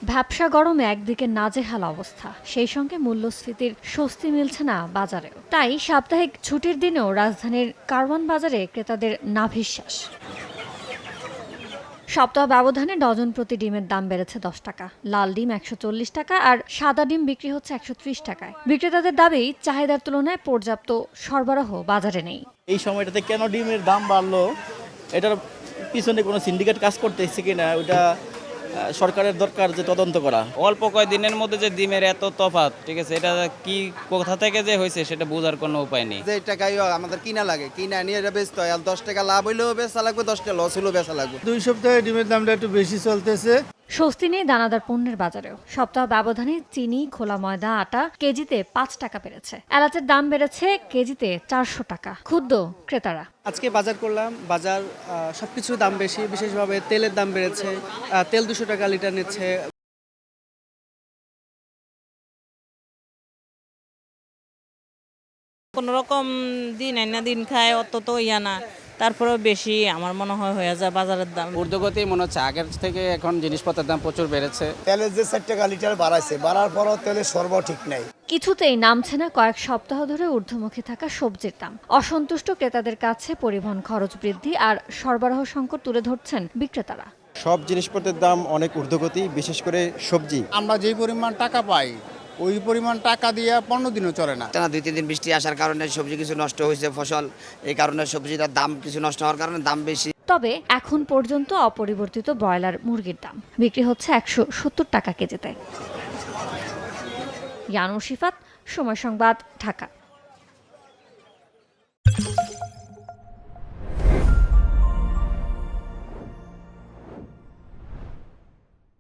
ভ্যাপসা গরমে একদিকে নাজেহাল অবস্থা, সেই সঙ্গে মূল্যস্ফীতির স্বস্তি মিলছে না বাজারেও। তাই সাপ্তাহিক ছুটির দিনেও রাজধানীর কারওয়ান বাজারে ক্রেতাদের নাভিশ্বাস। সপ্তাহ ব্যবধানে ডজন প্রতি ডিমের দাম বেড়েছে 10 টাকা। লাল ডিম 140 টাকা আর সাদা ডিম বিক্রি হচ্ছে 130 টাকায়। বিক্রেতাদের দাবি, চাহিদার তুলনায় পর্যাপ্ত সরবরাহ বাজারে নেই। এই সময়টাতে কেন ডিমের দাম বাড়লো, এটার পিছনে কোনো সিন্ডিকেট কাজ করতেছে কিনা ওটা সরকারের দরকার যে তদন্ত করা। অল্প কয়েকদিনের মধ্যে যে ডিমের এত তফাৎ, ঠিক আছে, এটা কি কোথা থেকে যে হয়েছে সেটা বোঝার কোনো উপায় নেই। যে টাকাই আমাদের কিনা লাগে, কিনা নিয়ে এটা বেচতে হয়, আর 10 টাকা লাভ হইলেও বেচা লাগবে, 10 টাকা লস হইলেও বেচা লাগবে। 2 সপ্তাহে ডিমের দামটা একটু বেশি চলতেছে। স্বস্তি নেই দানাদার পণ্যের বাজারেও। সপ্তাহ ব্যবধানে চিনি, খোলা ময়দা, আটা কেজিতে 5 টাকা বেড়েছে। এলাচের দাম বেড়েছে কেজিতে 400 টাকা। ক্ষুব্ধ ক্রেতারা। আজকে বাজার করলাম, বাজার সবকিছুর দাম বেশি, বিশেষভাবে তেলের দাম বেড়েছে। তেল 200 টাকা লিটার নিচ্ছে। কোনো রকম দিন আইনা দিন খায়, অত তো ইয়া না, তারপরেও বেশি আমার মনে হয় হয়ে যায় বাজারের দাম। ঊর্ধ্বগতি মনে হচ্ছে, আগের থেকে এখন জিনিসপত্রের দাম প্রচুর বেড়েছে। তেলের যে 4 টাকা লিটার বাড়াইছে, বাড়ার পরও তেলের সরবরাহ ঠিক নাই। কিছুতেই নামছে না কয়েক সপ্তাহ ধরে ঊর্ধ্বমুখী থাকা সবজির দাম। অসন্তুষ্ট ক্রেতাদের কাছে পরিবহন খরচ বৃদ্ধি আর সরবরাহ সংকট তুলে ধরছেন বিক্রেতারা। সব জিনিসপত্রের দাম অনেক ঊর্ধ্বগতি, বিশেষ করে সবজি। আমরা যেই পরিমাণ টাকা পাই, ওই পরিমাণ টাকা দিয়ে 15 দিনও চলে না। 2-3 দিন বৃষ্টি আসার কারণে সবজি কিছু নষ্ট হয়েছে, ফসল, এই কারণে সবজিটার দাম কিছু নষ্ট হওয়ার কারণে দাম বেশি। তবে এখন পর্যন্ত অপরিবর্তিত ব্রয়লার মুরগির দাম বিক্রি হচ্ছে 170 টাকা কেজিতে। ইয়ানুর শিফাত, সময় সংবাদ, ঢাকা।